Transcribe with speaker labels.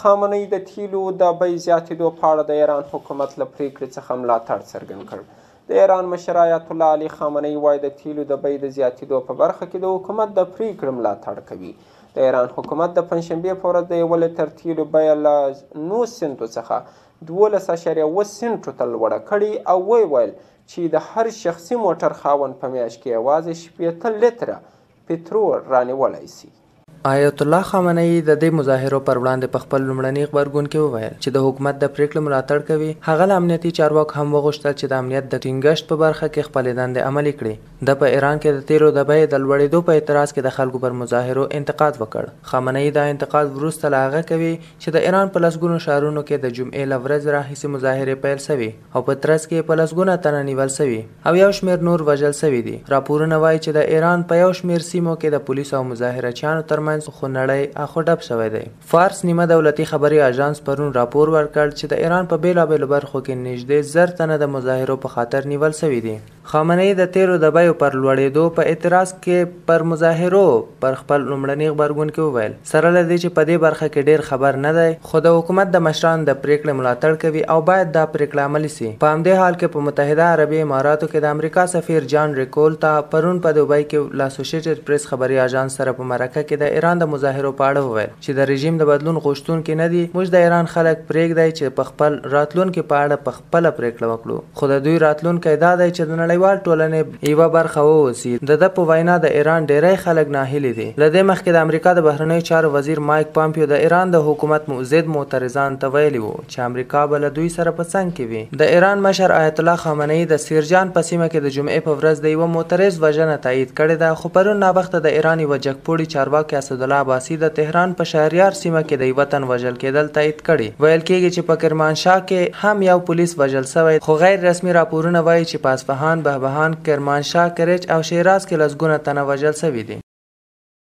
Speaker 1: خامنه د تېلو د بیې زیاتېدو په اړه د ایران حکومت له پرېکړې څخه ملاتړ څرګند کړ. د ایران مشر آیت الله علي خامنه وایي د تېلو د بیې د زیاتېدو په برخه کې د حکومت د پرېکړې ملاتړ کوي. د ایران حکومت د پنجشنبې په ورځ د 1 لیټر تېلو بیه له 9 سنټو څخه 12.7 سنټو ته لوړه کړې او وویل چې د هر شخصي موټر خاوند په میاشت کې یوازې 80 لیټره پټرول رانیولی سي.
Speaker 2: آیت الله خامنه د دې مظاهرو پر وړاندې په خپل لومړني غبرګون کې وویل چې د حکومت د پرېکړې ملاتړ کوي. هغه له امنیتي چارواکو هم وغوښتل چې د امنیت د ټینګښت په برخه کې خپلې دندې عملي کړي. د په ایران کې د تېلو د بیې د لوړېدو په اعتراض کې د خلکو پر مظاهرو انتقاد وکړ. خامنه دا انتقاد وروسته له هغه کوي چې د ایران په لسګونو ښارونو کې د جمعې له ورځې راهیسې مظاهرې پیل سوي او په ترڅ کې په لسګونه تنه نیول سوي او یو شمېر نور وژل سوي دي. راپورونه وایي چې د ایران په یو شمېر سیمو کې د پولیسو او مظاهرچیانو ترمنځ خونړی اخوډب شوی دی. فارس نیمه دولتي خبري اژانس پرون راپور ورکړ چې د ایران په بیلابیلو برخو کې نږدې 1000 تنه د مظاهرو په خاطر نیول سوي دي. خامنه د تېلو د بیو پر لوړېدو په اعتراض کې پر مظاهرو پر خپل لومړني غبرګون کې وویل سره له دې چې په دې برخه کې ډېر خبر نه دی خو د حکومت د مشران د پرېکړې ملاتړ کوي او باید دا پرېکړه عملي سي. په همدې حال کې په متحده عربي اماراتو کې د امریکا سفیر جان ریکول ته پرون په دوبۍ کې له اسوسییټډ پریس خبري اژانس سره په مرکه کې د ایران د مظاهرو په اړه وویل چې د رژیم د بدلون غوښتونکي نه دي. موږ د ایران خلک پرېږدی چې په خپل راتلونکي په اړه په خپله پرېکړه وکړو خو د دوی راتلونکی دا دی چې د نړیوال ټولنې یوه برخه واوسي. د په وینا د ایران ډیری خلک ناهیلي دي. له دې مخکې د امریکا د بهرنیو چارو وزیر مایک پامپیو د ایران د حکومت ضد معترضان ته ویلي وو چې امریکا به له دوی سره په څنګ کې وي. د ایران مشر آیت الله خامنه د سیرجان په سیمه کې د جمعې په ورځ د یوه معترض وژنه تایید کړې ده خو پرون ناوخته د ایران یوه جګپوړي چارواکي اسدالله عباسي د تهران په شهریار سیمه کې د یوه تن وژل کېدل تایید کړي. ویل کېږي چې په کرمانشاه کې هم یو پولیس وژل سوی خو غیر رسمي راپورونه وایي چې په اصفهان، بهبهان، کرمانشاه، کرج او شیراز کې لسګونه تنه وژل سوي دي.